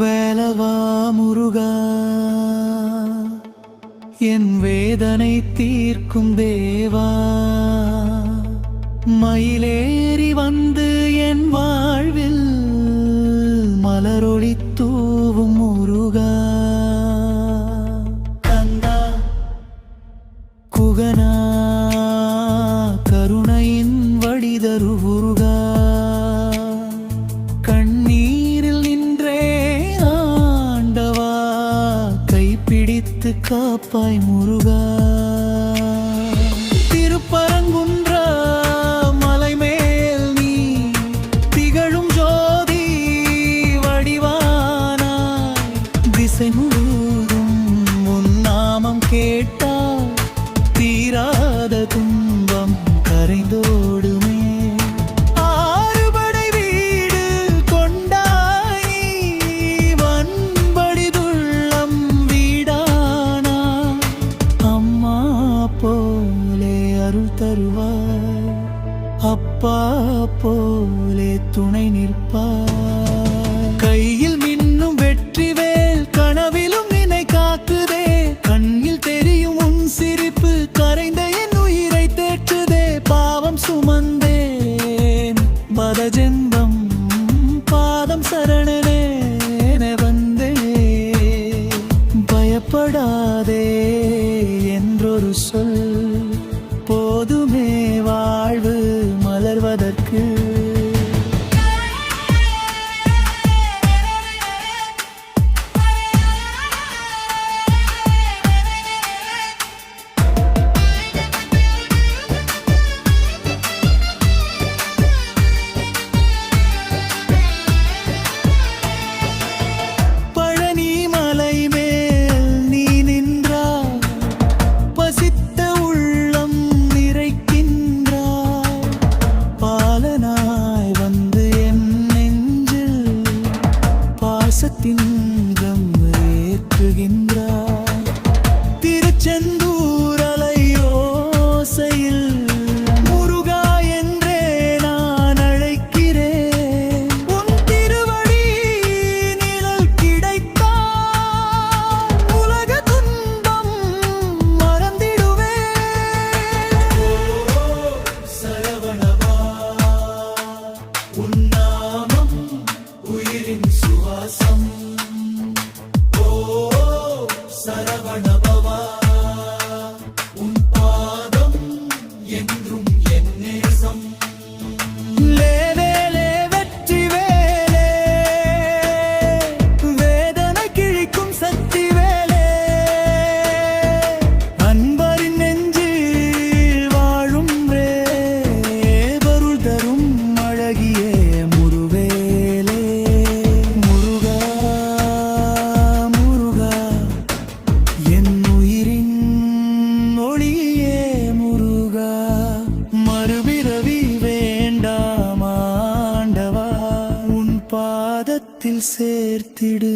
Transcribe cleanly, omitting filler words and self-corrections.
வேலவா முருகா, என் வேதனை தீர்க்கும் தேவா, மயிலேறி வந்து என் வாழ்வில் மலரொளி தூவும் முருகா. கந்தா குகனா, கருணையின் வடிதரு முருகா, கண்ணீரில் நின்றே ஆண்டவா, கைப்பிடித்து காப்பாய் முருகா. திருப்பரங்குன்ற மலை மேல் நீ திகழும் ஜோதி வடிவானாய், திசை முழுதும் உன் நாமம் கேட்டால் தீராத துன்பம் கரைந்தோடுமே. ஆறுபடை வீடு கொண்டாய், வன்படிதுள்ளம் வீடானா, அம்மா போலே அருள் தருவாய், அப்பா போலே துணை நிற்பாய். கையில் மின்னும் வெற்றிவேல் கனவிலும் நினை காக்குதே, கண்ணில் தெரியும் உன் சிரிப்பு கரைந்த என் உயிரை தேற்றுதே. பாவம் சுமந்தேன் பதஜென்மம், பாதம் சரணனே வந்தே. பயப்படாதே என்றொரு சொல் போதுமே வாழ்வு மலர்வதற்கு. பாசத்தின்றம் ஏற்றுகின்றார் திருச்செந்தூர் அலையோசையில் முருகா என்றே நான் அழைக்கிறேன். உன் திருவடி நிழல் கிடைத்தால் உலக துன்பம் மறந்திடுவேன். சரவணபா, உன் நாமம் உயிரின் சுவாசம். ஓ சரவணபவா, உன் பாதம் என்றும் என் நேசம். லேவேலே வெற்றி வேலே, வேதனை கிழிக்கும் சக்தி வேலே, அன்பரின் நெஞ்சில் வாழும் ரேபருள் தரும் அழகியே முருவேலே. முருகா முருகா, என் உயிரின் ஒளியே முருகா, மறுபிறவி வேண்டாம் ஆண்டவா, உன் பாதத்தில் சேர்த்திடு.